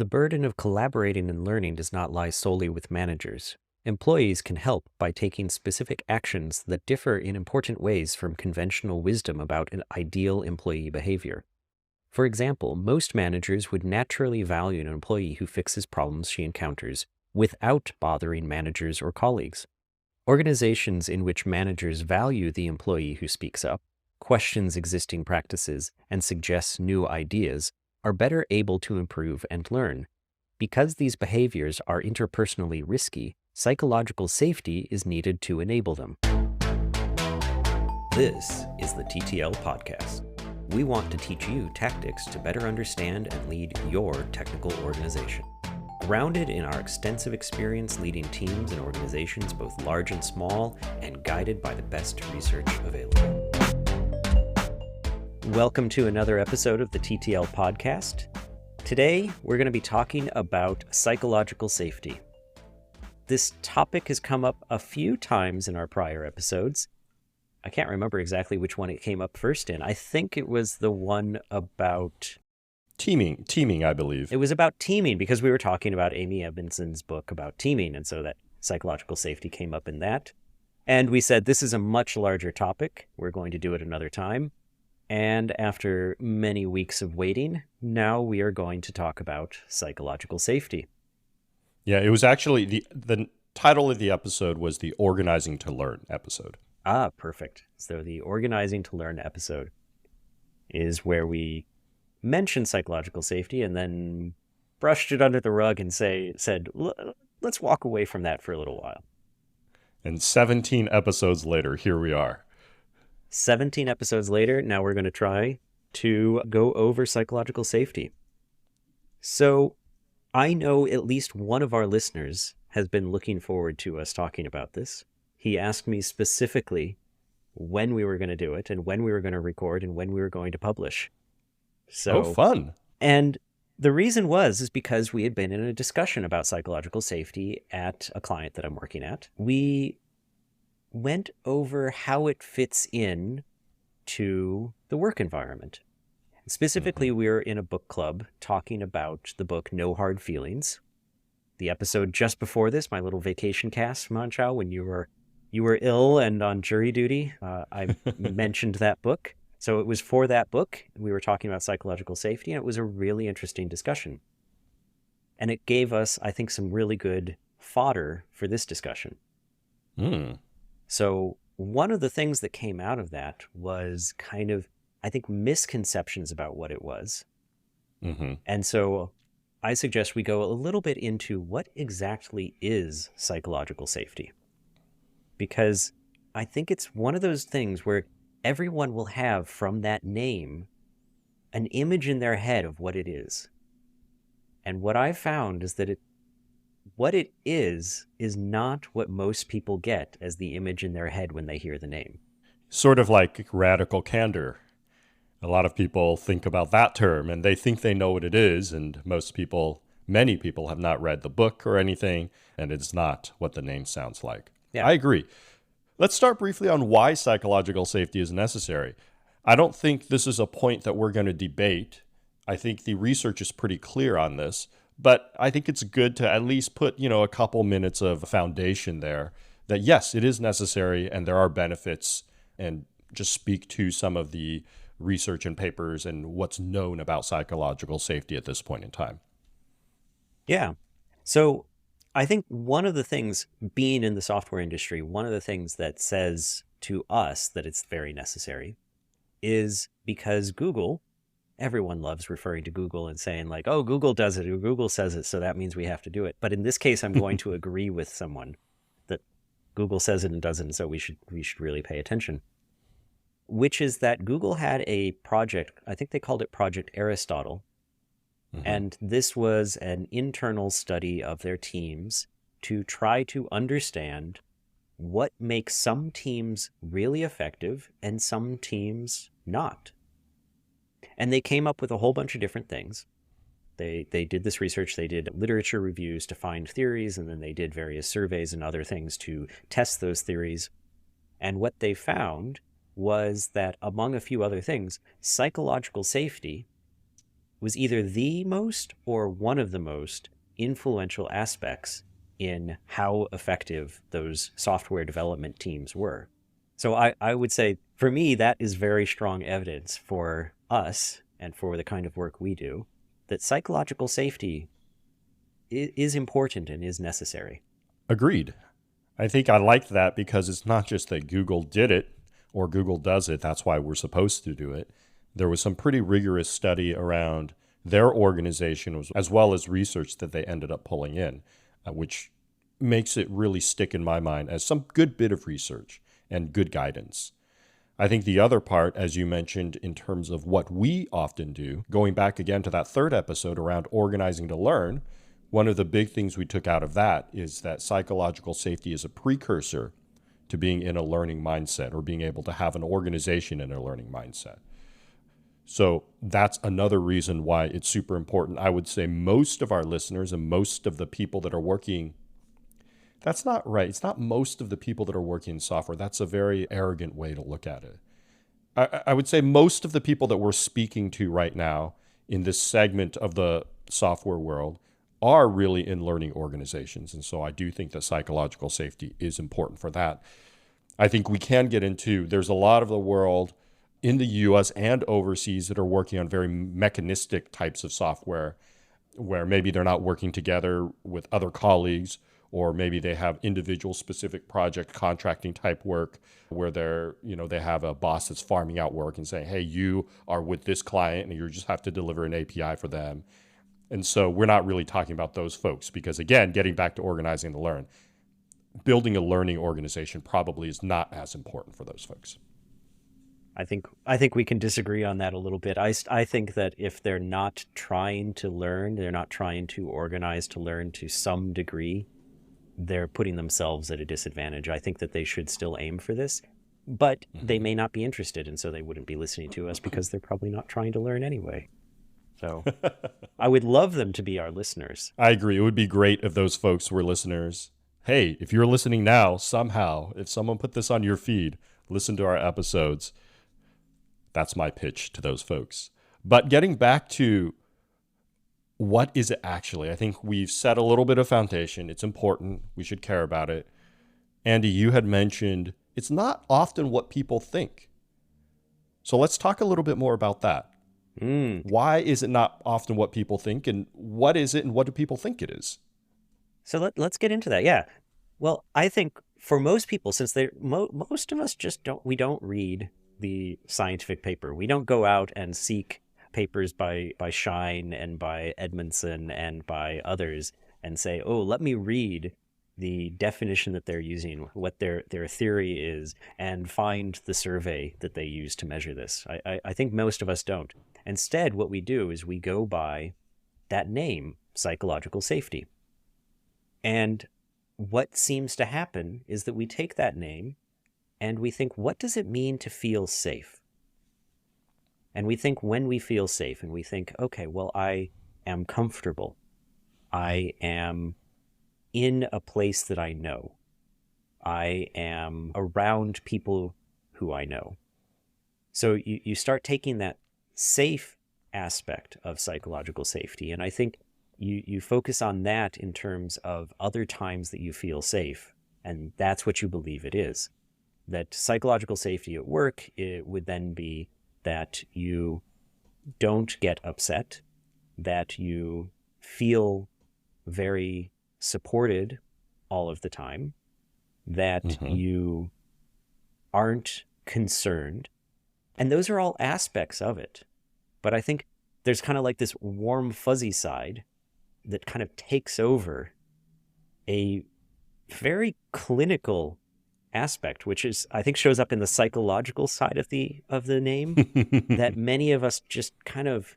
The burden of collaborating and learning does not lie solely with managers. Employees can help by taking specific actions that differ in important ways from conventional wisdom about an ideal employee behavior. For example, most managers would naturally value an employee who fixes problems she encounters without bothering managers or colleagues. Organizations in which managers value the employee who speaks up, questions existing practices, and suggests new ideas are better able to improve and learn. Because these behaviors are interpersonally risky, psychological safety is needed to enable them. This is the TTL Podcast. We want to teach you tactics to better understand and lead your technical organization. Grounded in our extensive experience leading teams and organizations, both large and small, and guided by the best research available. Welcome to another episode of the TTL Podcast. Today, we're going to be talking about psychological safety. This topic has come up a few times in our prior episodes. I can't remember exactly which one it came up first in. I think it was the one about Teaming, I believe. It was about teaming because we were talking about Amy Edmondson's book about teaming, and so that psychological safety came up in that. And we said this is a much larger topic. We're going to do it another time. And after many weeks of waiting, now we are going to talk about psychological safety. Yeah, it was actually the title of the episode was the Organizing to Learn episode. Ah, perfect. So the Organizing to Learn episode is where we mentioned psychological safety and then brushed it under the rug and said, let's walk away from that for a little while. And 17 episodes later, here we are. 17 episodes later, now we're going to try to go over psychological safety. So I know at least one of our listeners has been looking forward to us talking about this. He asked me specifically when we were going to do it and when we were going to record and when we were going to publish. So fun. And the reason is because we had been in a discussion about psychological safety at a client that I'm working at. We went over how it fits in to the work environment. Specifically, we were in a book club talking about the book No Hard Feelings. The episode just before this, my little vacation cast, Mon-Chaio, when you were ill and on jury duty, I mentioned that book. So it was for that book. We were talking about psychological safety, and it was a really interesting discussion. And it gave us, I think, some really good fodder for this discussion. So one of the things that came out of that was kind of, I think, misconceptions about what it was. And so I suggest we go a little bit into what exactly is psychological safety. Because I think it's one of those things where everyone will have from that name an image in their head of what it is. And what I found is that what it is not what most people get as the image in their head when they hear the name. Sort of like radical candor. A lot of people think about that term and they think they know what it is, and many people have not read the book or anything, and it's not what the name sounds like. Yeah. I agree. Let's start briefly on why psychological safety is necessary. I don't think this is a point that we're going to debate. I think the research is pretty clear on this, but I think it's good to at least put, a couple minutes of foundation there that yes, it is necessary and there are benefits, and just speak to some of the research and papers and what's known about psychological safety at this point in time. Yeah. So I think one of the things, being in the software industry, one of the things that says to us that it's very necessary is because Google, everyone loves referring to Google and saying like, oh, Google does it or Google says it, so that means we have to do it. But in this case, I'm going to agree with someone that Google says it and doesn't, so we should really pay attention. Which is that Google had a project, I think they called it Project Aristotle. And this was an internal study of their teams to try to understand what makes some teams really effective and some teams not. And they came up with a whole bunch of different things. They did this research, they did literature reviews to find theories, and then they did various surveys and other things to test those theories. And what they found was that, among a few other things, psychological safety was either the most or one of the most influential aspects in how effective those software development teams were. So I would say, for me, that is very strong evidence for us and for the kind of work we do that psychological safety is important and is necessary. Agreed. I think I like that because it's not just that Google did it or Google does it. That's why we're supposed to do it. There was some pretty rigorous study around their organization as well as research that they ended up pulling in, which makes it really stick in my mind as some good bit of research and good guidance. I think the other part, as you mentioned, in terms of what we often do, going back again to that third episode around organizing to learn, one of the big things we took out of that is that psychological safety is a precursor to being in a learning mindset or being able to have an organization in a learning mindset. So that's another reason why it's super important. I would say most of our listeners and most of the people that are working, that's not right. It's not most of the people that are working in software. That's a very arrogant way to look at it. I would say most of the people that we're speaking to right now in this segment of the software world are really in learning organizations. And so I do think that psychological safety is important for that. I think we can get into, there's a lot of the world in the US and overseas that are working on very mechanistic types of software where maybe they're not working together with other colleagues, or maybe they have individual specific project contracting type work where they have a boss that's farming out work and saying, hey, you are with this client and you just have to deliver an API for them. And so we're not really talking about those folks because, again, getting back to organizing to learn, building a learning organization probably is not as important for those folks. I think we can disagree on that a little bit. I think that if they're not trying to learn, they're not trying to organize to learn to some degree, they're putting themselves at a disadvantage. I think that they should still aim for this, but they may not be interested, and so they wouldn't be listening to us because they're probably not trying to learn anyway. So I would love them to be our listeners. I agree. It would be great if those folks were listeners. Hey, if you're listening now, somehow, if someone put this on your feed, listen to our episodes. That's my pitch to those folks. But getting back to what is it actually? I think we've set a little bit of foundation. It's important. We should care about it. Andy, you had mentioned it's not often what people think. So let's talk a little bit more about that. Why is it not often what people think, and what is it, and what do people think it is? So let's get into that. Yeah. Well, I think for most people, since most of us just don't read the scientific paper. We don't go out and seek papers by Shine and by Edmondson and by others and say, oh, let me read the definition that they're using, what their theory is, and find the survey that they use to measure this. I think most of us don't. Instead, what we do is we go by that name, psychological safety. And what seems to happen is that we take that name and we think, what does it mean to feel safe? And we think when we feel safe, and we think, okay, well, I am comfortable. I am in a place that I know. I am around people who I know. So you start taking that safe aspect of psychological safety, and I think you focus on that in terms of other times that you feel safe, and that's what you believe it is. That psychological safety at work, it would then be that you don't get upset, that you feel very supported all of the time, that you aren't concerned. And those are all aspects of it. But I think there's kind of like this warm, fuzzy side that kind of takes over a very clinical aspect, which is, I think, shows up in the psychological side of the name that many of us just kind of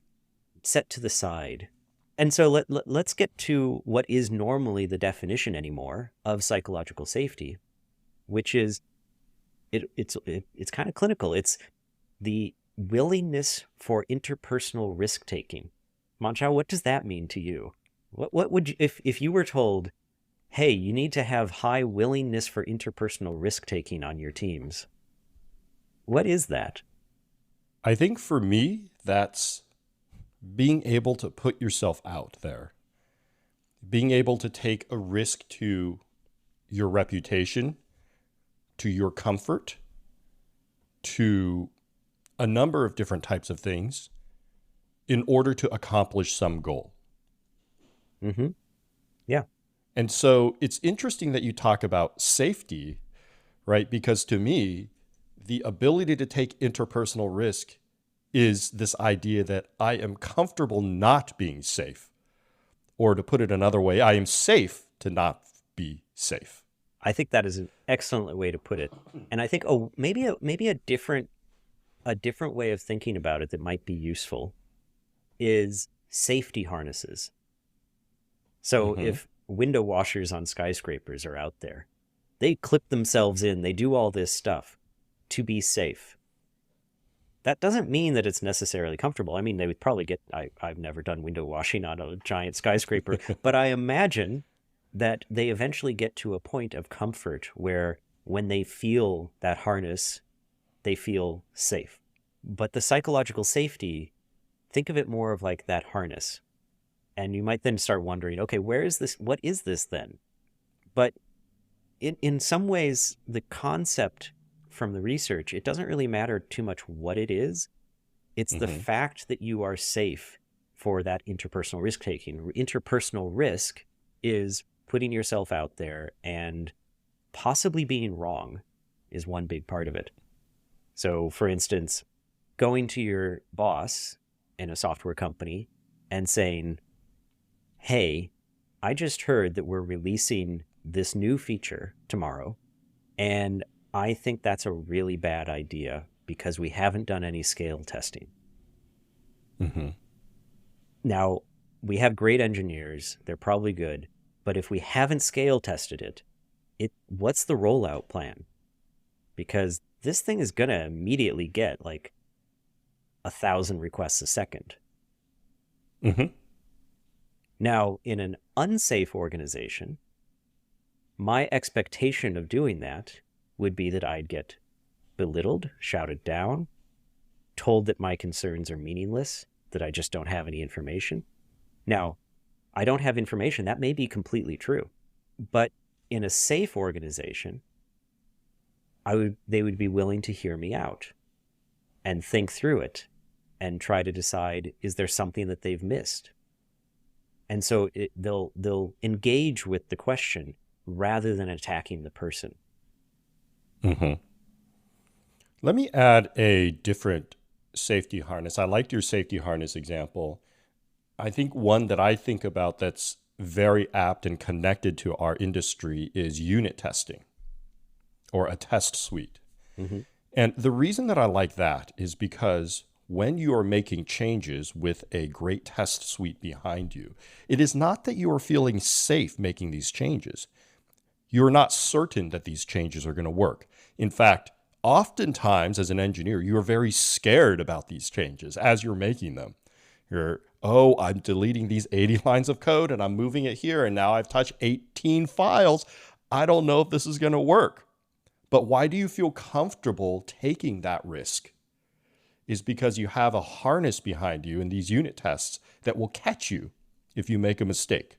set to the side. And so let's get to what is normally the definition anymore of psychological safety, which is it's kind of clinical. It's the willingness for interpersonal risk taking. Mon-Chaio, what does that mean to you? What would you, if you were told, hey, you need to have high willingness for interpersonal risk-taking on your teams? What is that? I think for me, that's being able to put yourself out there, being able to take a risk to your reputation, to your comfort, to a number of different types of things in order to accomplish some goal. Mm-hmm. Yeah. And so it's interesting that you talk about safety, right? Because to me, the ability to take interpersonal risk is this idea that I am comfortable not being safe. Or to put it another way, I am safe to not be safe. I think that is an excellent way to put it. And I think maybe a different way of thinking about it that might be useful is safety harnesses. So Mm-hmm. if window washers on skyscrapers are out there, they clip themselves in, they do all this stuff to be safe. That doesn't mean that it's necessarily comfortable. I mean, they would probably I've never done window washing on a giant skyscraper, but I imagine that they eventually get to a point of comfort where when they feel that harness, they feel safe. But the psychological safety, think of it more of like that harness. And you might then start wondering, okay, where is this? What is this then? But in some ways, the concept from the research, it doesn't really matter too much what it is. It's the Mm-hmm. fact that you are safe for that interpersonal risk taking. Interpersonal risk is putting yourself out there, and possibly being wrong is one big part of it. So, for instance, going to your boss in a software company and saying, hey, I just heard that we're releasing this new feature tomorrow, and I think that's a really bad idea because we haven't done any scale testing. Mm-hmm. Now, we have great engineers, they're probably good, but if we haven't scale tested it, what's the rollout plan? Because this thing is going to immediately get like 1,000 requests a second. Mm-hmm. Now, in an unsafe organization, my expectation of doing that would be that I'd get belittled, shouted down, told that my concerns are meaningless, that I just don't have any information. Now, I don't have information. That may be completely true. But in a safe organization, they would be willing to hear me out and think through it and try to decide, is there something that they've missed? And so they'll engage with the question rather than attacking the person. Mm-hmm. Let me add a different safety harness. I liked your safety harness example. I think one that I think about that's very apt and connected to our industry is unit testing or a test suite. Mm-hmm. And the reason that I like that is because when you are making changes with a great test suite behind you, it is not that you are feeling safe making these changes. You're not certain that these changes are going to work. In fact, oftentimes as an engineer, you are very scared about these changes as you're making them. I'm deleting these 80 lines of code and I'm moving it here, and now I've touched 18 files. I don't know if this is going to work. But why do you feel comfortable taking that risk? Is because you have a harness behind you in these unit tests that will catch you if you make a mistake.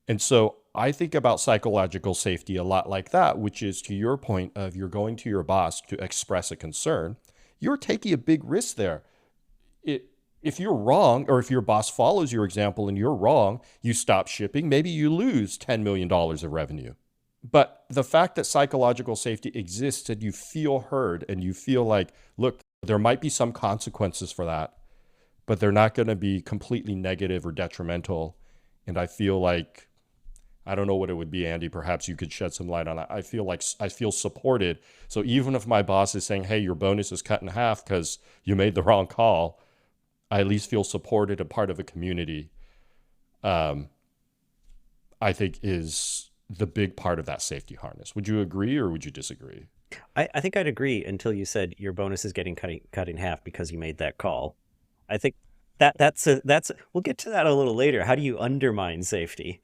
And so I think about psychological safety a lot like that, which is to your point of you're going to your boss to express a concern. You're taking a big risk there. If you're wrong, or if your boss follows your example and you're wrong, you stop shipping, maybe you lose $10 million of revenue. But the fact that psychological safety exists and you feel heard and you feel like, look, there might be some consequences for that, but they're not going to be completely negative or detrimental. And I feel like, I don't know what it would be, Andy. Perhaps you could shed some light on it. I feel supported. So even if my boss is saying, hey, your bonus is cut in half because you made the wrong call, I at least feel supported and part of a community, I think is the big part of that safety harness. Would you agree or would you disagree? I think I'd agree until you said your bonus is getting cut in half because you made that call. I think that's we'll get to that a little later. How do you undermine safety?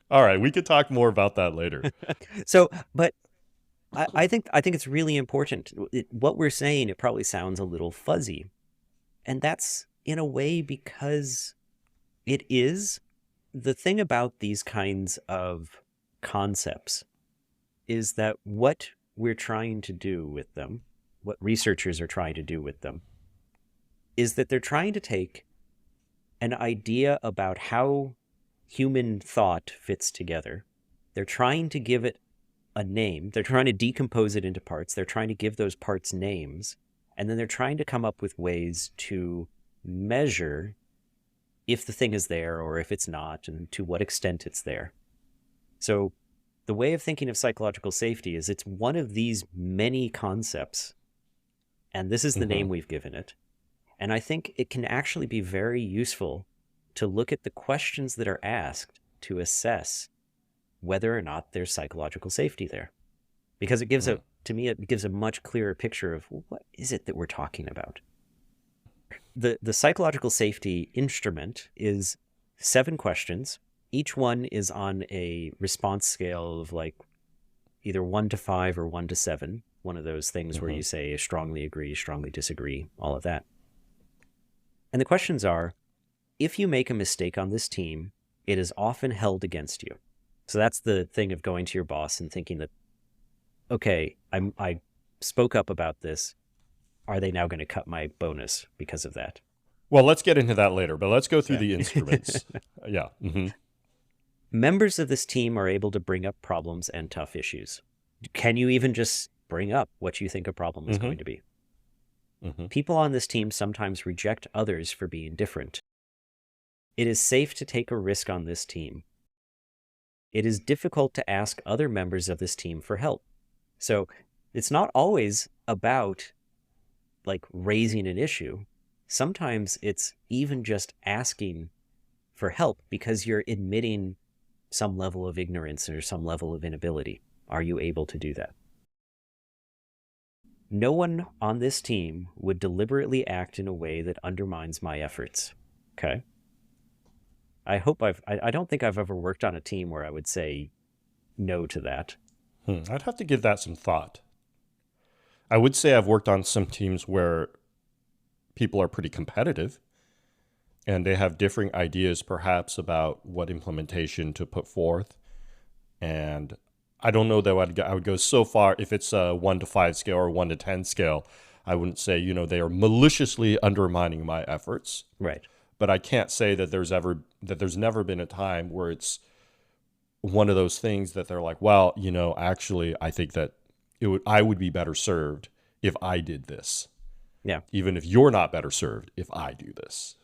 All right, we could talk more about that later. So, but I think it's really important. What we're saying, it probably sounds a little fuzzy, and that's in a way because it is. The thing about these kinds of concepts is that what we're trying to do with them, what researchers are trying to do with them, is that they're trying to take an idea about how human thought fits together. They're trying to give it a name. They're trying to decompose it into parts. They're trying to give those parts names. And then they're trying to come up with ways to measure if the thing is there or if it's not, and to what extent it's there. So the way of thinking of psychological safety is it's one of these many concepts, and this is the name we've given it. And I think it can actually be very useful to look at the questions that are asked to assess whether or not there's psychological safety there. Because it gives to me, it gives a much clearer picture of what is it that we're talking about. The psychological safety instrument is 7 questions. Each one is on a response scale of like either 1 to 5 or 1 to 7. One of those things where you say strongly agree, strongly disagree, all of that. And the questions are, if you make a mistake on this team, it is often held against you. So that's the thing of going to your boss and thinking that, okay, I spoke up about this. Are they now going to cut my bonus because of that? Well, let's get into that later, but let's go through the instruments. Yeah. Members of this team are able to bring up problems and tough issues. Can you even just bring up what you think a problem is going to be? People on this team sometimes reject others for being different. It is safe to take a risk on this team. It is difficult to ask other members of this team for help. So it's not always about like raising an issue. Sometimes it's even just asking for help because you're admitting some level of ignorance or some level of inability. Are you able to do that? No one on this team would deliberately act in a way that undermines my efforts. Okay. I don't think I've ever worked on a team where I would say no to that. I'd have to give that some thought. I would say I've worked on some teams where people are pretty competitive and they have differing ideas perhaps about what implementation to put forth. And I don't know that I would go so far if it's a 1 to 5 scale or 1 to 10 scale. I wouldn't say, they are maliciously undermining my efforts. Right. But I can't say that there's never been a time where it's one of those things that they're like, well, actually, I think that I would be better served if I did this. Yeah. Even if you're not better served if I do this.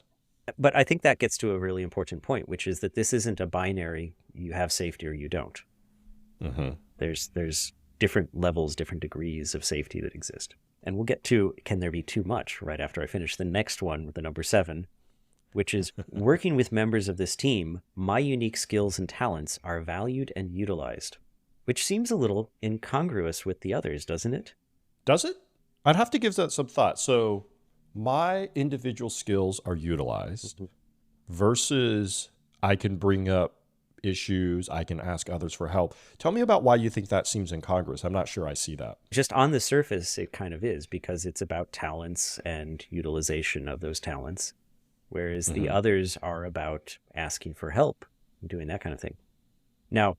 But I think that gets to a really important point, which is that this isn't a binary, you have safety or you don't. There's different levels, different degrees of safety that exist. And we'll get to, can there be too much, right after I finish the next one, the number 7, which is working with members of this team, my unique skills and talents are valued and utilized, which seems a little incongruous with the others, doesn't it? Does it? I'd have to give that some thought. So my individual skills are utilized versus I can bring up issues, I can ask others for help. Tell me about why you think that seems incongruous. I'm not sure I see that. Just on the surface, it kind of is, because it's about talents and utilization of those talents, whereas the others are about asking for help and doing that kind of thing. Now,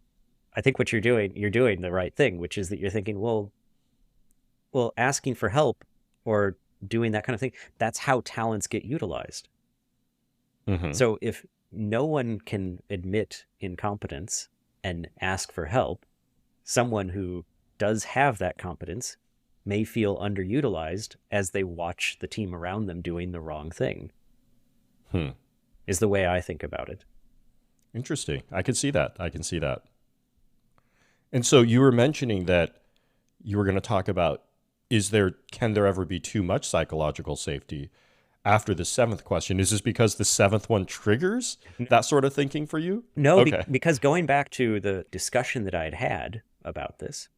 I think what you're doing the right thing, which is that you're thinking, well, asking for help or doing that kind of thing, that's how talents get utilized. So if no one can admit incompetence and ask for help, someone who does have that competence may feel underutilized as they watch the team around them doing the wrong thing. Is the way I think about it. Interesting. I can see that. And so you were mentioning that you were going to talk about, can there ever be too much psychological safety after the 7th question? Is this because the 7th one triggers that sort of thinking for you? No, okay. Because going back to the discussion that I had about this,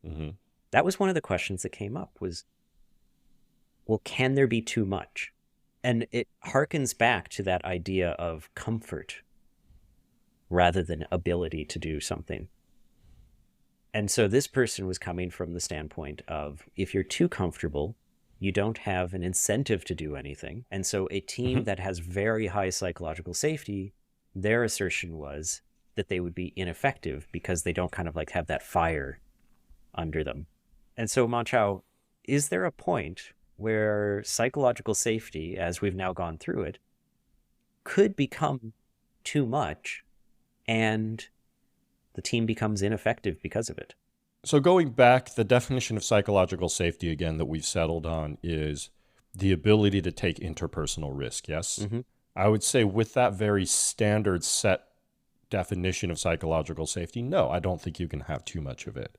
that was one of the questions that came up was, well, can there be too much? And it harkens back to that idea of comfort rather than ability to do something. And so this person was coming from the standpoint of, if you're too comfortable, You don't have an incentive to do anything. And so a team Hmm. that has very high psychological safety, their assertion was that they would be ineffective because they don't kind of like have that fire under them. And so, Mon-Chaio, is there a point where psychological safety, as we've now gone through it, could become too much and the team becomes ineffective because of it? So going back, the definition of psychological safety again that we've settled on is the ability to take interpersonal risk. Yes. Mm-hmm. I would say with that very standard set definition of psychological safety, no, I don't think you can have too much of it.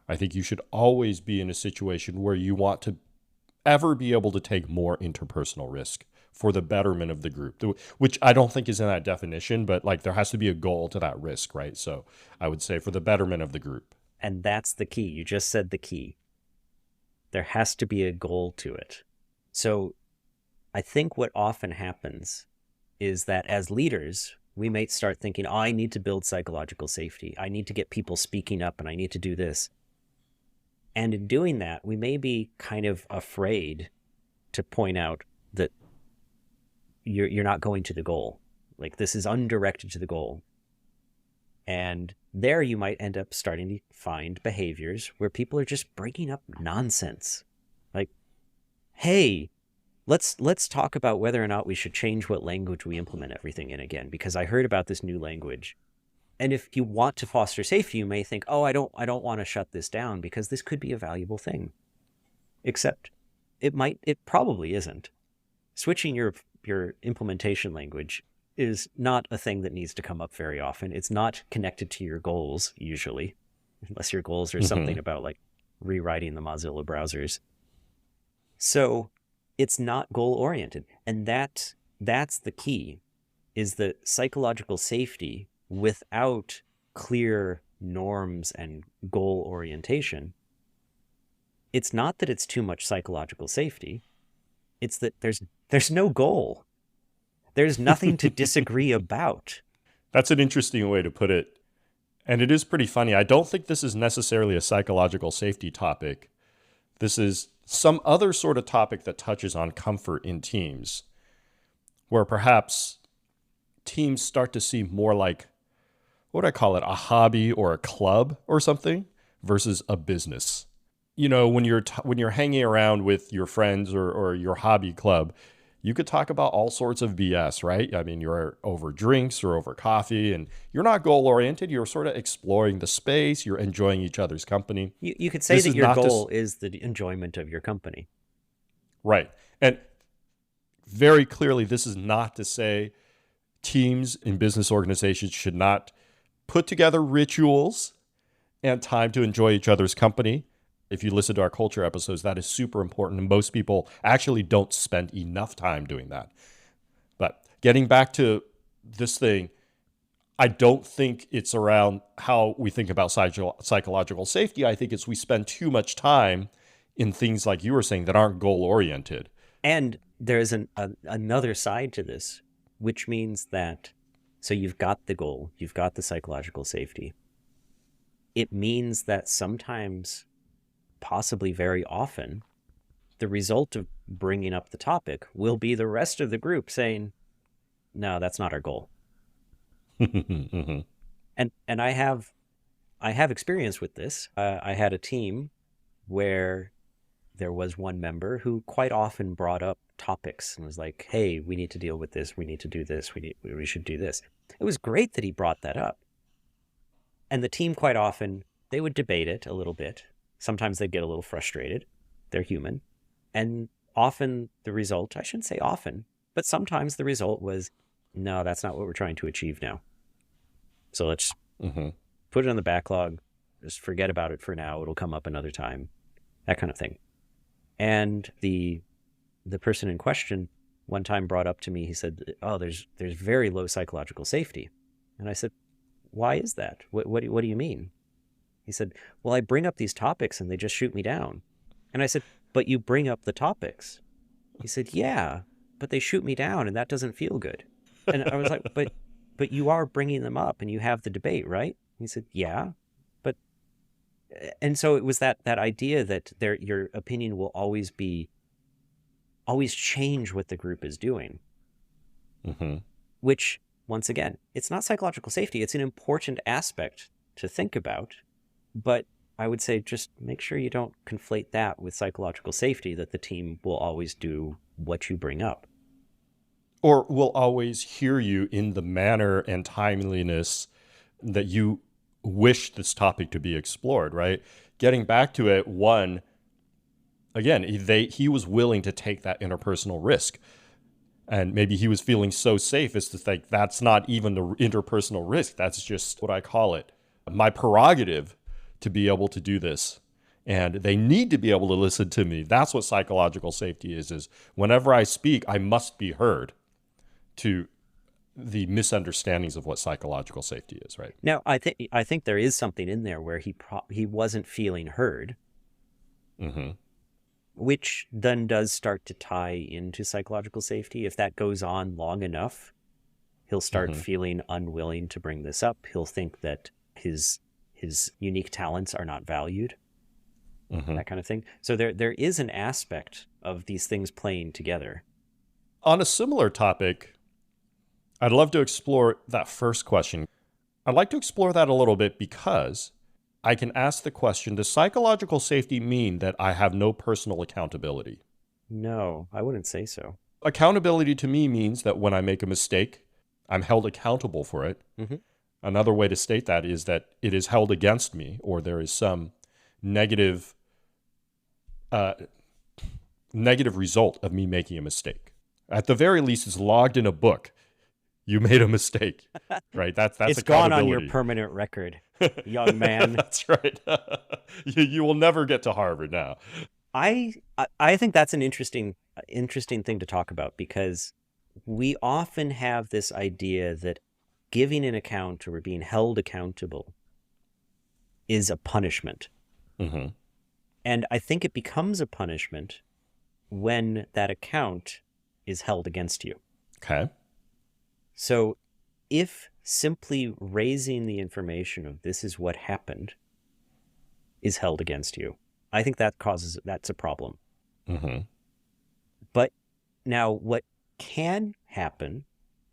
I think you should always be in a situation where you want to ever be able to take more interpersonal risk for the betterment of the group, which I don't think is in that definition, but like there has to be a goal to that risk, right? So I would say for the betterment of the group. And that's the key. You just said the key. There has to be a goal to it. So I think what often happens is that as leaders, we might start thinking, oh, I need to build psychological safety. I need to get people speaking up and I need to do this. And in doing that, we may be kind of afraid to point out that you're not going to the goal. Like this is undirected to the goal. And there you might end up starting to find behaviors where people are just bringing up nonsense. Like, hey, let's talk about whether or not we should change what language we implement everything in again, because I heard about this new language. And if you want to foster safety, you may think, oh, I don't want to shut this down because this could be a valuable thing. Except it probably isn't. Switching your implementation language is not a thing that needs to come up very often. It's not connected to your goals usually, unless your goals are something Hmm. about like rewriting the Mozilla browsers. So it's not goal oriented. And that's the key, is that psychological safety without clear norms and goal orientation, it's not that it's too much psychological safety. It's that there's no goal. There's nothing to disagree about. That's an interesting way to put it. And it is pretty funny. I don't think this is necessarily a psychological safety topic. This is some other sort of topic that touches on comfort in teams, where perhaps teams start to see more like, what do I call it, a hobby or a club or something versus a business. When you're hanging around with your friends or your hobby club, you could talk about all sorts of BS, right? I mean, you're over drinks or over coffee, and you're not goal oriented. You're sort of exploring the space. You're enjoying each other's company. You could say This that is your not to goal is the enjoyment of your company. right, and very clearly, this is not to say teams in business organizations should not put together rituals and time to enjoy each other's company. If you listen to our culture episodes, that is super important. And most people actually don't spend enough time doing that. But getting back to this thing, I don't think it's around how we think about psychological safety. I think it's we spend too much time in things like you were saying that aren't goal oriented. And there's another side to this, which means that, so you've got the goal, you've got the psychological safety. It means that sometimes, possibly very often, the result of bringing up the topic will be the rest of the group saying, no, that's not our goal. Hmm. And I have experience with this. I had a team where there was one member who quite often brought up topics and was like, hey, we need to deal with this, we need to do this, we should do this. It was great that he brought that up. And the team quite often, they would debate it a little bit. Sometimes they'd get a little frustrated. They're human. And often the result, I shouldn't say often, but sometimes the result was, no, that's not what we're trying to achieve now. So let's Hmm. put it on the backlog. Just forget about it for now. It'll come up another time. That kind of thing. And the person in question one time brought up to me, he said, oh, there's very low psychological safety. And I said, why is that? What do you mean? He said, well, I bring up these topics and they just shoot me down. And I said, but you bring up the topics. He said, yeah, but they shoot me down and that doesn't feel good. And I was like, but you are bringing them up and you have the debate, right? He said, yeah, but And so it was that idea that your opinion will always change what the group is doing, Mm-hmm. which, once again, it's not psychological safety. It's an important aspect to think about, but I would say just make sure you don't conflate that with psychological safety, that the team will always do what you bring up. Or will always hear you in the manner and timeliness that you wish this topic to be explored, right? Getting back to it, one, again, he was willing to take that interpersonal risk. And maybe he was feeling so safe as to think that's not even the interpersonal risk. That's just what I call it, my prerogative to be able to do this. And they need to be able to listen to me. That's what psychological safety is whenever I speak, I must be heard, to the misunderstandings of what psychological safety is, right? Now, I think there is something in there where he wasn't feeling heard, Mm-hmm. which then does start to tie into psychological safety. If that goes on long enough, he'll start Mm-hmm. feeling unwilling to bring this up. He'll think that his unique talents are not valued, Mm-hmm. that kind of thing. So there is an aspect of these things playing together. On a similar topic, I'd love to explore that first question. I'd like to explore that a little bit because I can ask the question, does psychological safety mean that I have no personal accountability? No, I wouldn't say so. Accountability to me means that when I make a mistake, I'm held accountable for it. Mm-hmm. Another way to state that is that it is held against me, or there is some negative uh, negative result of me making a mistake. At the very least, it's logged in a book. You made a mistake, right? That's It's gone on your accountability. permanent record, young man. That's right. You will never get to Harvard now. I think that's an interesting thing to talk about, because we often have this idea that giving an account or being held accountable is a punishment. Mm-hmm. And I think it becomes a punishment when that account is held against you. Okay. So if simply raising the information of this is what happened is held against you, I think that's a problem. Mm-hmm. But now what can happen,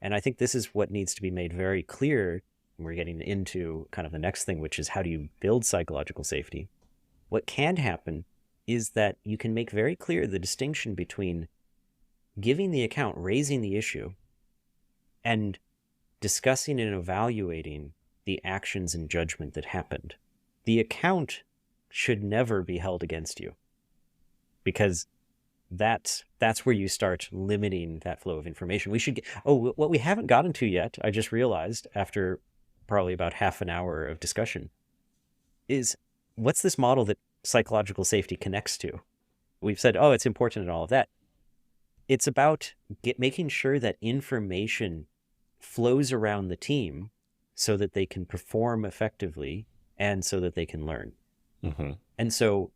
and I think this is what needs to be made very clear when we're getting into kind of the next thing, which is how do you build psychological safety? What can happen is that you can make very clear the distinction between giving the account, raising the issue, and discussing and evaluating the actions and judgment that happened. The account should never be held against you, because that's where you start limiting that flow of information. We should what we haven't gotten to yet, I just realized after probably about half an hour of discussion, is what's this model that psychological safety connects to? We've said, oh, it's important and all of that. It's about making sure that information flows around the team so that they can perform effectively and so that they can learn. Mm-hmm. And so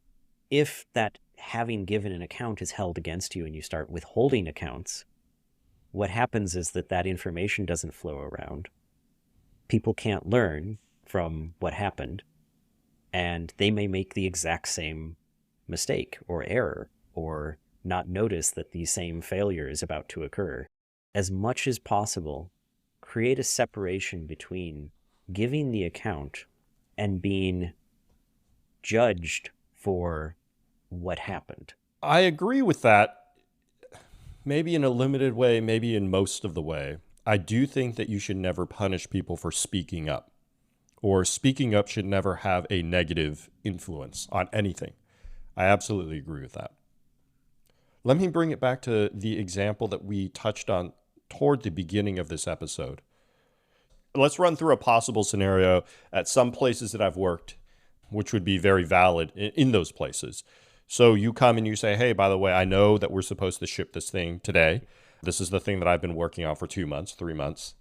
if that having given an account is held against you and you start withholding accounts, what happens is that information doesn't flow around. People can't learn from what happened, and they may make the exact same mistake or error, or not notice that the same failure is about to occur. As much as possible, create a separation between giving the account and being judged for what happened. I agree with that, maybe in a limited way, maybe in most of the way. I do think that you should never punish people for speaking up, or speaking up should never have a negative influence on anything. I absolutely agree with that. Let me bring it back to the example that we touched on toward the beginning of this episode. Let's run through a possible scenario at some places that I've worked, which would be very valid in those places. So you come and you say, hey, by the way, I know that we're supposed to ship this thing today. This is the thing that I've been working on for 2 months, 3 months.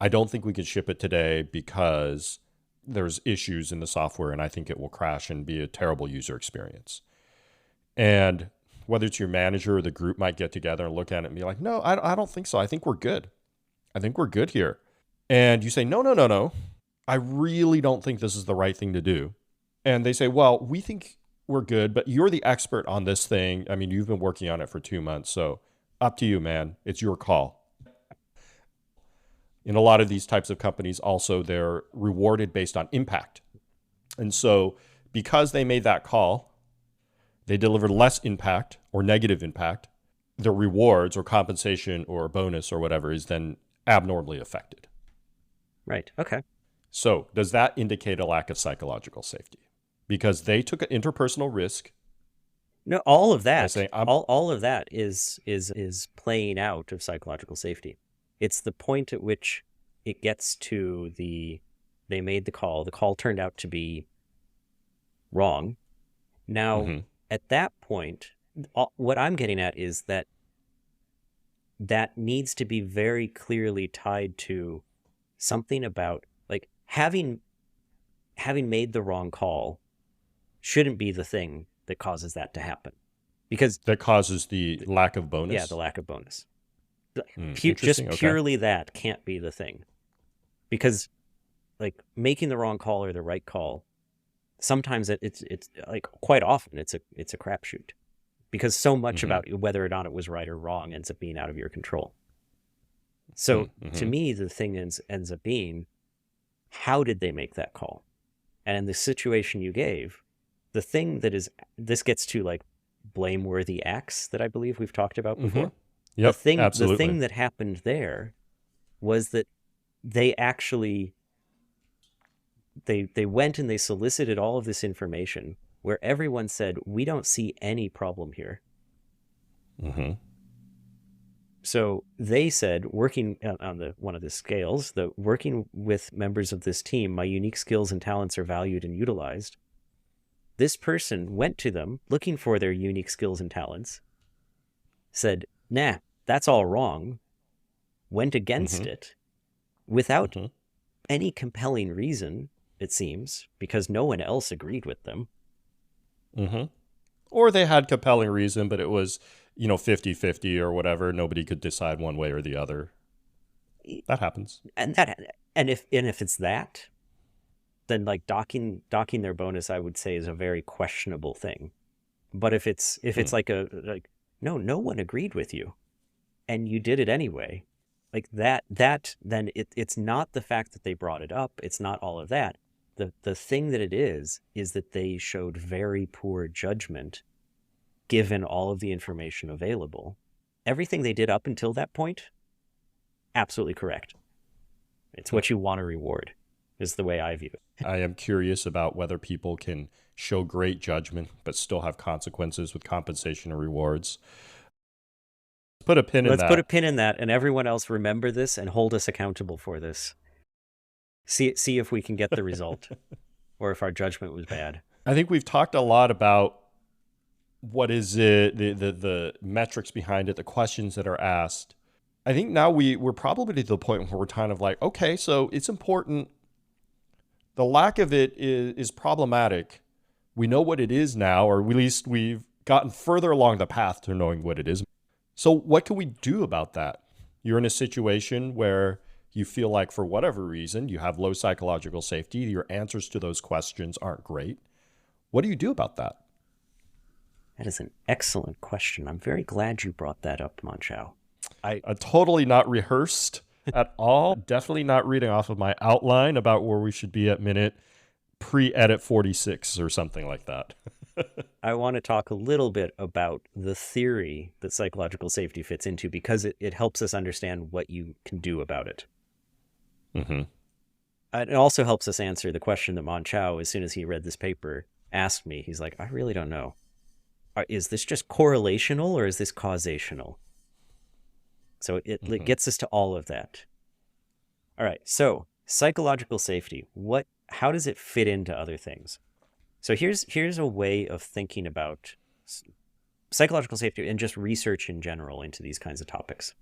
I don't think we can ship it today because there's issues in the software and I think it will crash and be a terrible user experience. And whether it's your manager or the group might get together and look at it and be like, no, I don't think so. I think we're good. I think we're good here. And you say, no. I really don't think this is the right thing to do. and they say, well, we think we're good, but you're the expert on this thing. I mean, you've been working on it for 2 months, so up to you, man. It's your call. In a lot of these types of companies, also, they're rewarded based on impact. And so because they made that call, they delivered less impact or negative impact, their rewards or compensation or bonus or whatever is then abnormally affected. Right. Okay. So does that indicate a lack of psychological safety? Because they took an interpersonal risk No, all of by that, saying, I'm, all of that is playing out of psychological safety. It's the point at which it gets to they made the call. The call turned out to be wrong. Now, mm-hmm, at that point, what I'm getting at is that that needs to be very clearly tied to something about like having made the wrong call shouldn't be the thing that causes that to happen. Because that causes the lack of yeah, the bonus. lack of bonus. Just Interesting. Okay. purely that can't be the thing. Because like making the wrong call or the right call, sometimes it's like quite often it's a crapshoot. Because so much Mm-hmm, about whether or not it was right or wrong ends up being out of your control. So to mm-hmm, me, the thing ends up being, how did they make that call? And in the situation you gave, the thing that is, this gets to like blameworthy acts that I believe we've talked about mm-hmm. before. Yep, The absolutely. thing that happened there was that they actually they went and they solicited all of this information where everyone said, we don't see any problem here. Mm-hmm, So they said, working on the one of the scales, the working with members of this team, my unique skills and talents are valued and utilized. This person went to them looking for their unique skills and talents, said, nah, that's all wrong, went against mm-hmm, it without mm-hmm, any compelling reason, it seems, because no one else agreed with them. mm-hmm. Or they had compelling reason, but it was, 50-50 or whatever. Nobody could decide one way or the other. That happens. And if it's that, then like docking their bonus, I would say, is a very questionable thing. But if it's Hmm. like no one agreed with you and you did it anyway, like that then it's not the fact that they brought it up, it's not all of that. The thing that it is that they showed very poor judgment given all of the information available. Everything they did up until that point, absolutely correct. It's Hmm. what you want to reward, is the way I view it. I am curious about whether people can show great judgment but still have consequences with compensation and rewards. Put a pin in Let's put a that. pin in that, and everyone else remember this and hold us accountable for this. See if we can get the result, or if our judgment was bad. I think we've talked a lot about what is it, the metrics behind it, the questions that are asked. I think now we're probably to the point where we're kind of like, okay, so it's important. The lack of it is problematic. We know what it is now, or at least we've gotten further along the path to knowing what it is. So what can we do about that? You're in a situation where you feel like for whatever reason, you have low psychological safety. Your answers to those questions aren't great. What do you do about that? That is an excellent question. I'm very glad you brought that up, Mon-Chaio. I Totally not rehearsed at all. Definitely not reading off of my outline about where we should be at minute pre-edit 46 or something like that. I want to talk a little bit about the theory that psychological safety fits into, because it helps us understand what you can do about it. Mm-hmm. It also helps us answer the question that Mon-Chaio, as soon as he read this paper, asked me. He's like, I really don't know. Is this just correlational or is this causational? So it Mm-hmm. gets us to all of that. All right. So psychological safety, how does it fit into other things? So here's a way of thinking about psychological safety and just research in general into these kinds of topics,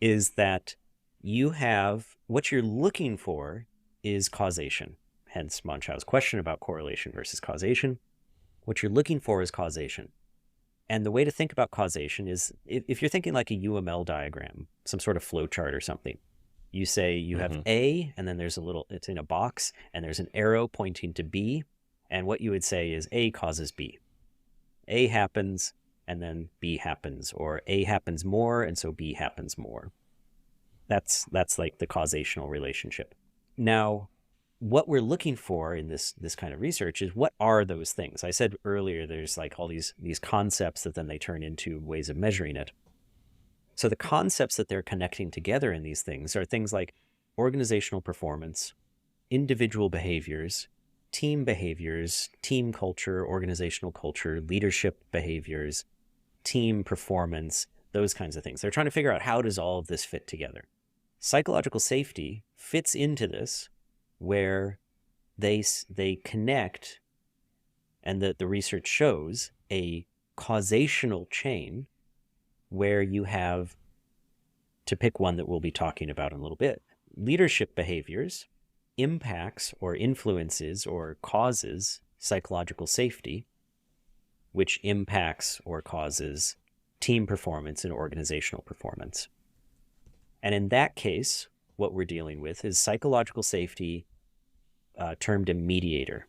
is that you have what you're looking for is causation. Hence Mon-Chaio's question about correlation versus causation. What you're looking for is causation. And the way to think about causation is, if you're thinking like a UML diagram, some sort of flow chart or something, you say you have Mm-hmm. A, and then it's in a box, and there's an arrow pointing to B. And what you would say is A causes B. A happens and then B happens, or A happens more and so B happens more. That's like the causational relationship. Now, what we're looking for in this kind of research is, what are those things? I said earlier there's like all these concepts that then they turn into ways of measuring it. So the concepts that they're connecting together in these things are things like organizational performance, individual behaviors, team behaviors, team culture, organizational culture, leadership behaviors, team performance, those kinds of things. They're trying to figure out, how does all of this fit together? Psychological safety fits into this, where they connect, and the research shows a causational chain where you have, to pick one that we'll be talking about in a little bit, leadership behaviors impacts or influences or causes psychological safety, which impacts or causes team performance and organizational performance. And in that case, what we're dealing with is psychological safety, termed a mediator.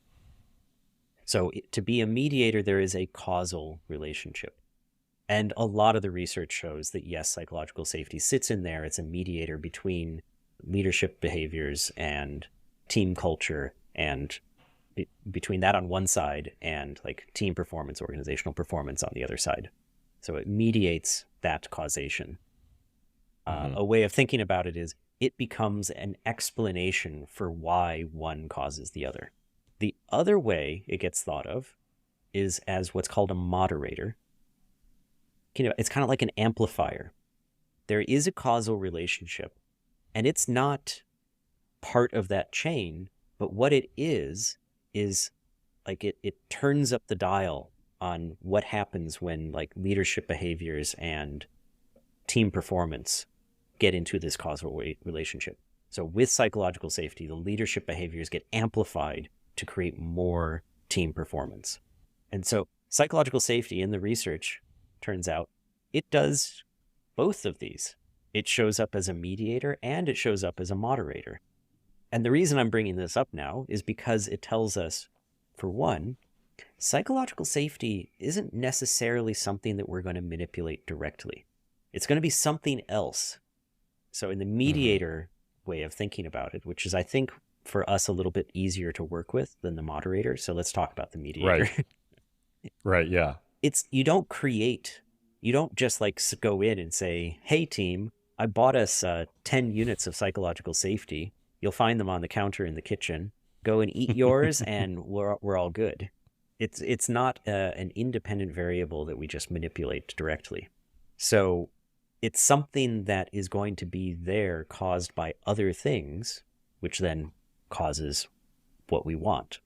So to be a mediator, there is a causal relationship. And a lot of the research shows that, yes, psychological safety sits in there. It's a mediator between leadership behaviors and team culture, and between that on one side and like team performance, organizational performance on the other side. So it mediates that causation. A way of thinking about it is, it becomes an explanation for why one causes the other. The other way it gets thought of is as what's called a moderator. It's kind of like an amplifier. There is a causal relationship, and it's not part of that chain, but what it is like it turns up the dial on what happens when like leadership behaviors and team performance get into this causal relationship. So with psychological safety, the leadership behaviors get amplified to create more team performance. And so psychological safety in the research, turns out, it does both of these. It shows up as a mediator and it shows up as a moderator. And the reason I'm bringing this up now is because it tells us, for one, psychological safety isn't necessarily something that we're going to manipulate directly. It's going to be something else. So in the mediator way of thinking about it, which is, I think, for us a little bit easier to work with than the moderator. So let's talk about the mediator. Right, yeah. You don't just like go in and say, hey team, I bought us 10 units of psychological safety. You'll find them on the counter in the kitchen. Go and eat yours and we're all good. It's not an independent variable that we just manipulate directly. So it's something that is going to be there, caused by other things, which then causes what we want.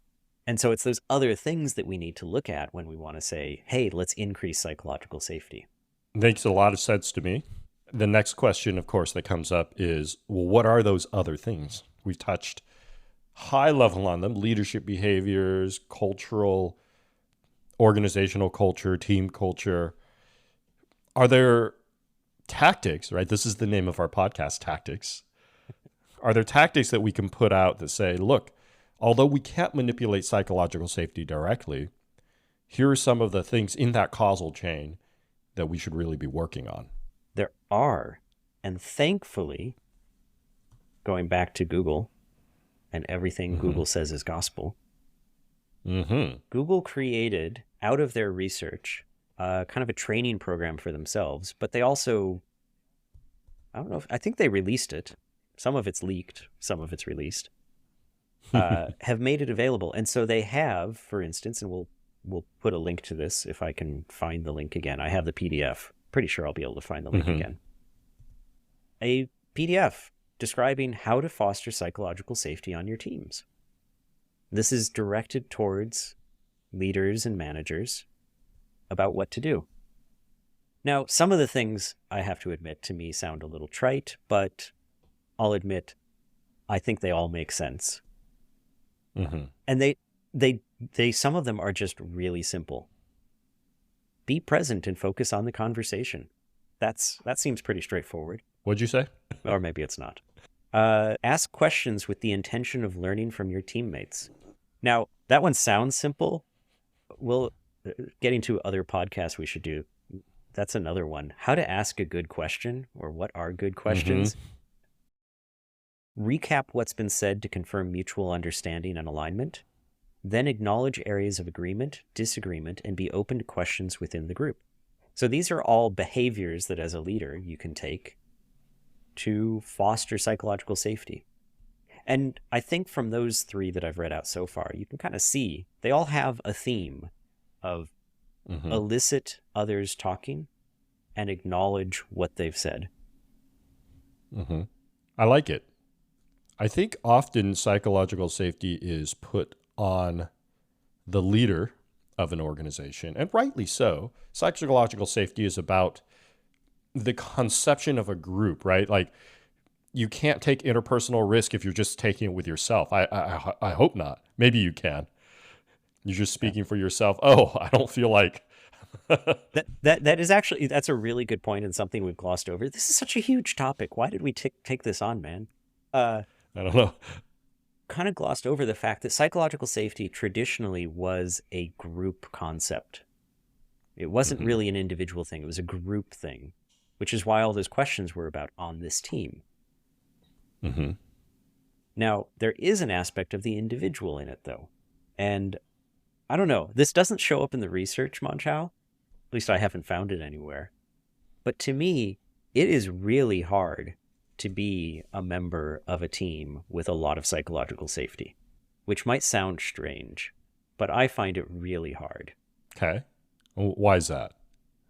And so it's those other things that we need to look at when we want to say, hey, let's increase psychological safety. Makes a lot of sense to me. The next question, of course, that comes up is, well, what are those other things? We've touched high level on them: leadership behaviors, cultural, organizational culture, team culture. Are there tactics, right? This is the name of our podcast, Tactics. Are there tactics that we can put out that say, look, although we can't manipulate psychological safety directly, here are some of the things in that causal chain that we should really be working on? There are. And thankfully, going back to Google and everything Google says is gospel, Google created, out of their research, kind of a training program for themselves, but they also, I think they released it. Some of it's leaked, some of it's released, have made it available. And so they have, for instance, and we'll put a link to this if I can find the link again. I have the PDF. Pretty sure I'll be able to find the link again. A PDF describing how to foster psychological safety on your teams. This is directed towards leaders and managers about what to do. Now, some of the things, I have to admit, to me sound a little trite, but I'll admit I think they all make sense. And they some of them are just really simple. Be present and focus on the conversation. That seems pretty straightforward. What'd you say? Or maybe it's not. Ask questions with the intention of learning from your teammates. Now, That one sounds simple. Well, getting to other podcasts we should do. That's another one. How to ask a good question, or what are good Mm-hmm. questions. Recap what's been said to confirm mutual understanding and alignment. Then acknowledge areas of agreement, disagreement, and be open to questions within the group. So these are all behaviors that as a leader you can take to foster psychological safety. And I think from those three that I've read out so far, you can kind of see they all have a theme of Mm-hmm. elicit others talking and acknowledge what they've said. Mm-hmm. I like it. I think often psychological safety is put on the leader of an organization, and rightly so. Psychological safety is about the conception of a group, right? Like you can't take interpersonal risk if you're just taking it with yourself. I hope not. Maybe you can. You're just Yeah. speaking for yourself. Oh, I don't feel like. I That is actually that's a really good point and something we've glossed over. This is such a huge topic. Why did we take this on, man? Uh, don't know. Kind of glossed over the fact that psychological safety traditionally was a group concept. It wasn't Mm-hmm. really an individual thing. It was a group thing, which is why all those questions were about on this team. Mm-hmm. Now, there is an aspect of the individual in it, though. And I don't know, this doesn't show up in the research, Mon-Chaio. At least I haven't found it anywhere. But to me, it is really hard to be a member of a team with a lot of psychological safety, which might sound strange, but I find it really hard Okay. Why is that?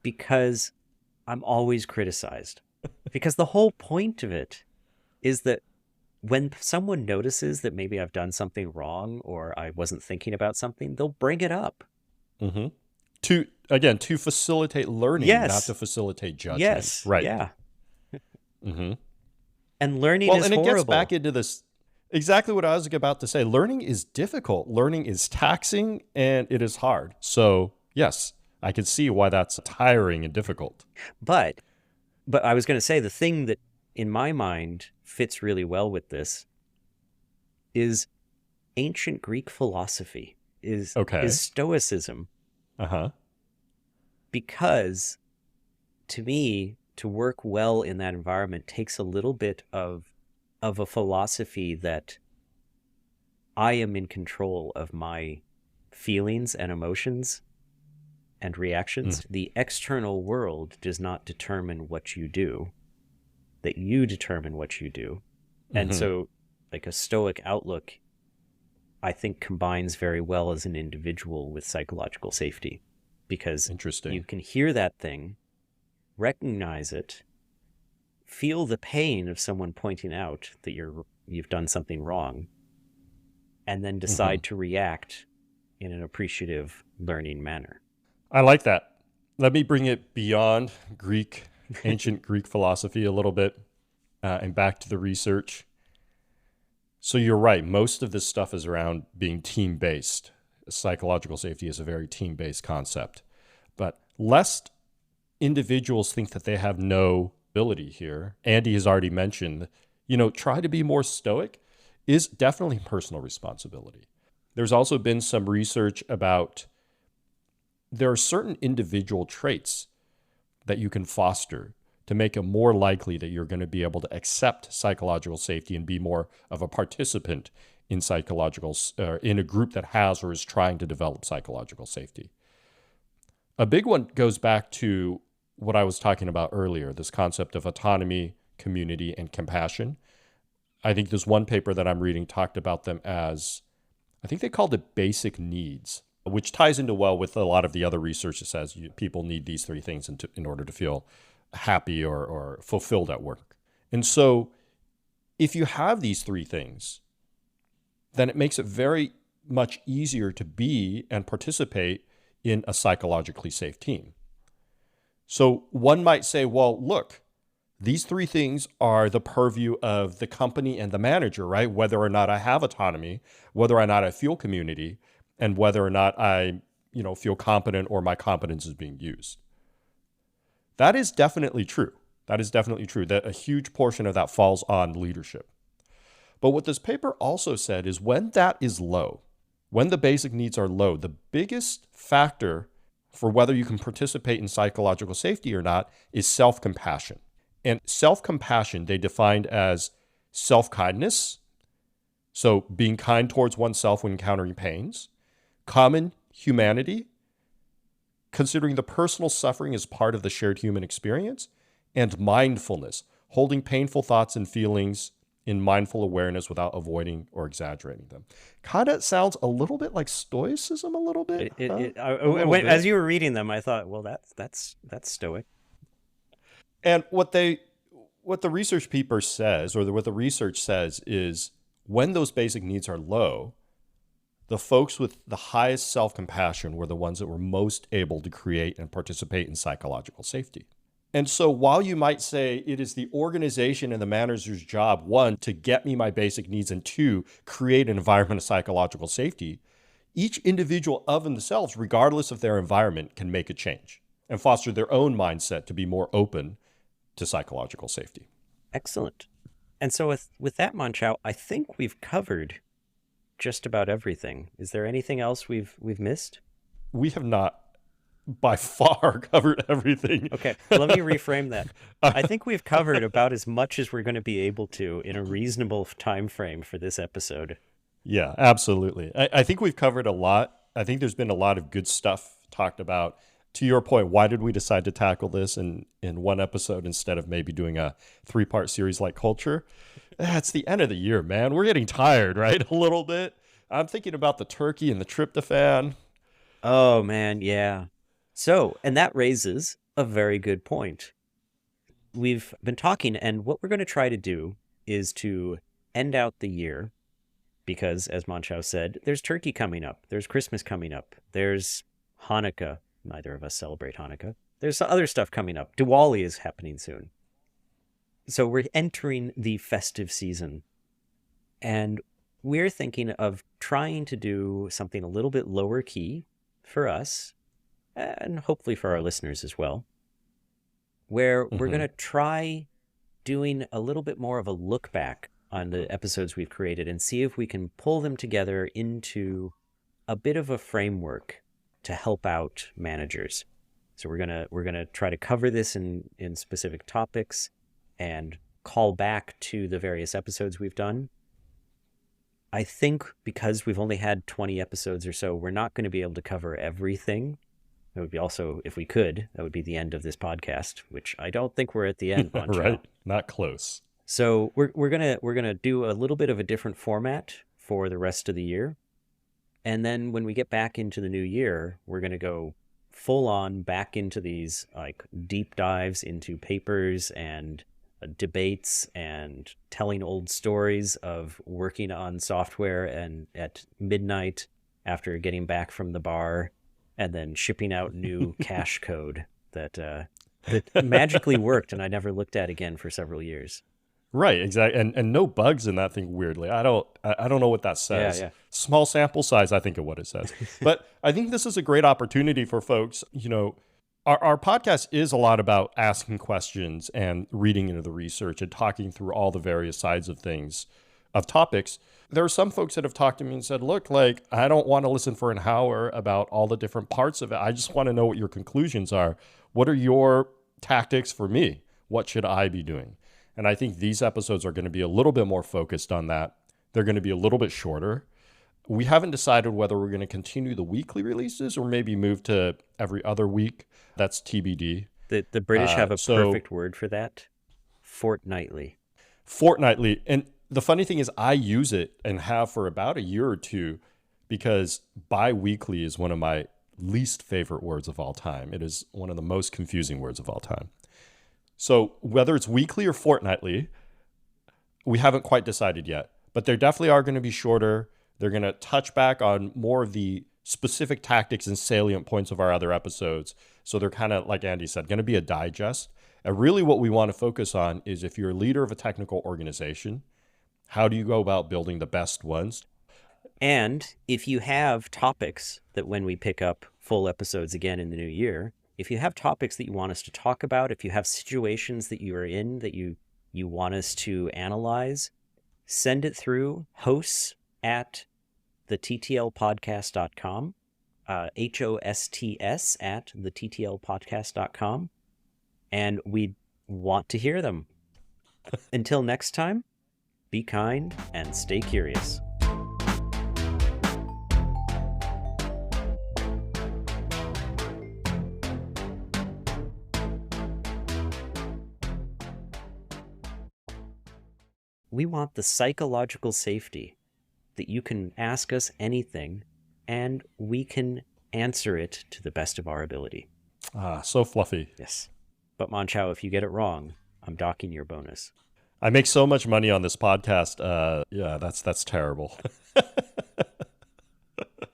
because I'm always criticized. Because the whole point of it is that when someone notices that maybe I've done something wrong or I wasn't thinking about something, they'll bring it up. Mm-hmm. To facilitate learning, not to Yes, facilitate judgment. yes, Right. yeah. Mm-hmm. And learning Well, is and it gets back horrible. into this exactly what I was about to say. Learning is difficult. Learning is taxing and it is hard. So, yes, I can see why that's tiring and difficult. But but I was going to say the thing that in my mind fits really well with this is ancient Greek philosophy is Okay. stoicism Uh-huh. because to me to work well in that environment takes a little bit of a philosophy that I am in control of my feelings and emotions and reactions. The external world does not determine what you do, that you determine what you do. And Mm-hmm. so, like a stoic outlook, I think combines very well as an individual with psychological safety because you Interesting. can hear that thing, recognize it, feel the pain of someone pointing out that you've done something wrong, and then Mm-hmm. decide to react in an appreciative, learning manner. I like that. Let me bring it beyond Greek, ancient Greek philosophy a little bit, and back to the research. So you're right. Most of this stuff is around being team based. Psychological safety is a very team based concept. But lest individuals think that they have no ability here, Andy has already mentioned, try to be more stoic is definitely personal responsibility. There's also been some research about there are certain individual traits that you can foster to make it more likely that you're going to be able to accept psychological safety and be more of a participant in in a group that has or is trying to develop psychological safety. A big one goes back to what I was talking about earlier, this concept of autonomy, community, and compassion. I think this one paper that I'm reading talked about them as, I think they called it basic needs, which ties into well with a lot of the other research that says people need these three things in order to feel happy or fulfilled at work. And so if you have these three things, then it makes it very much easier to be and participate in a psychologically safe team. So one might say, well, look, these three things are the purview of the company and the manager, right? Whether or not I have autonomy, whether or not I feel community, and whether or not I, feel competent or my competence is being used. That is definitely true. That is definitely true. That a huge portion of that falls on leadership. But what this paper also said is when that is low, When the basic needs are low, the biggest factor for whether you can participate in psychological safety or not is self-compassion. And self-compassion, they defined as self-kindness, so being kind towards oneself when encountering pains, common humanity, considering the personal suffering as part of the shared human experience, and mindfulness, holding painful thoughts and feelings in mindful awareness without avoiding or exaggerating them. Kind of sounds a little bit like stoicism, a little bit, huh? A little As bit. you were reading them, I thought, well, that's stoic. And what the research paper says, or what the research says, is when those basic needs are low, the folks with the highest self-compassion were the ones that were most able to create and participate in psychological safety. And so while you might say it is the organization and the manager's job, one, to get me my basic needs, and two, create an environment of psychological safety, each individual of themselves, regardless of their environment, can make a change and foster their own mindset to be more open to psychological safety. Excellent. And so with that, Mon-Chaio, I think we've covered just about everything. Is there anything else we've missed? We have not by far covered everything. Okay, let me reframe that. I think we've covered about as much as we're going to be able to in a reasonable time frame for this episode. Yeah, absolutely. I think we've covered a lot. I think there's been a lot of good stuff talked about. To your point, why did we decide to tackle this in one episode instead of maybe doing a 3-part series like Culture? It's the end of the year, man. We're getting tired, right? A little bit. I'm thinking about the turkey and the tryptophan. Oh, man, yeah. So, and that raises a very good point. We've been talking, and what we're going to try to do is to end out the year because, as Mon-Chaio said, there's turkey coming up, there's Christmas coming up, there's Hanukkah. Neither of us celebrate Hanukkah. There's other stuff coming up. Diwali is happening soon. So we're entering the festive season, and we're thinking of trying to do something a little bit lower key for us, and hopefully for our listeners as well, where we're going to try doing a little bit more of a look back on the episodes we've created and see if we can pull them together into a bit of a framework to help out managers. So we're gonna try to cover this in specific topics and call back to the various episodes we've done. I think because we've only had 20 episodes or so, we're not going to be able to cover everything. That would be also, if we could, that would be the end of this podcast, which I don't think we're at the end, Mon-Chaio. Right, not close. So we're gonna do a little bit of a different format for the rest of the year. And then when we get back into the new year, we're going to go full on back into these like deep dives into papers and debates and telling old stories of working on software and at midnight after getting back from the bar and then shipping out new cache code that magically worked and I never looked at again for several years. Right, exactly, and no bugs in that thing. Weirdly, I don't know what that says. Yeah. Small sample size, I think, of what it says. But I think this is a great opportunity for folks. You know, our podcast is a lot about asking questions and reading into the research and talking through all the various sides of things, of topics. There are some folks that have talked to me and said, "Look, like I don't want to listen for an hour about all the different parts of it. I just want to know what your conclusions are. What are your tactics for me? What should I be doing?" And I think these episodes are going to be a little bit more focused on that. They're going to be a little bit shorter. We haven't decided whether we're going to continue the weekly releases or maybe move to every other week. That's TBD. The British have a perfect word for that. Fortnightly. Fortnightly. And the funny thing is I use it and have for about a year or two because bi-weekly is one of my least favorite words of all time. It is one of the most confusing words of all time. So whether it's weekly or fortnightly, we haven't quite decided yet, but they definitely are going to be shorter. They're going to touch back on more of the specific tactics and salient points of our other episodes. So they're kind of, like Andy said, going to be a digest. And really what we want to focus on is if you're a leader of a technical organization, how do you go about building the best ones? And if you have topics that when we pick up full episodes again in the new year, if you have topics that you want us to talk about, if you have situations that you are in that you want us to analyze, send it through hosts@thesafetypodcast.com. thettlpodcast.com, HOSTS at thettlpodcast.com, and we want to hear them. Until next time, be kind and stay curious. We want the psychological safety that you can ask us anything and we can answer it to the best of our ability. Ah, so fluffy. Yes. But Mon-Chaio, if you get it wrong, I'm docking your bonus. I make so much money on this podcast. Yeah, that's terrible.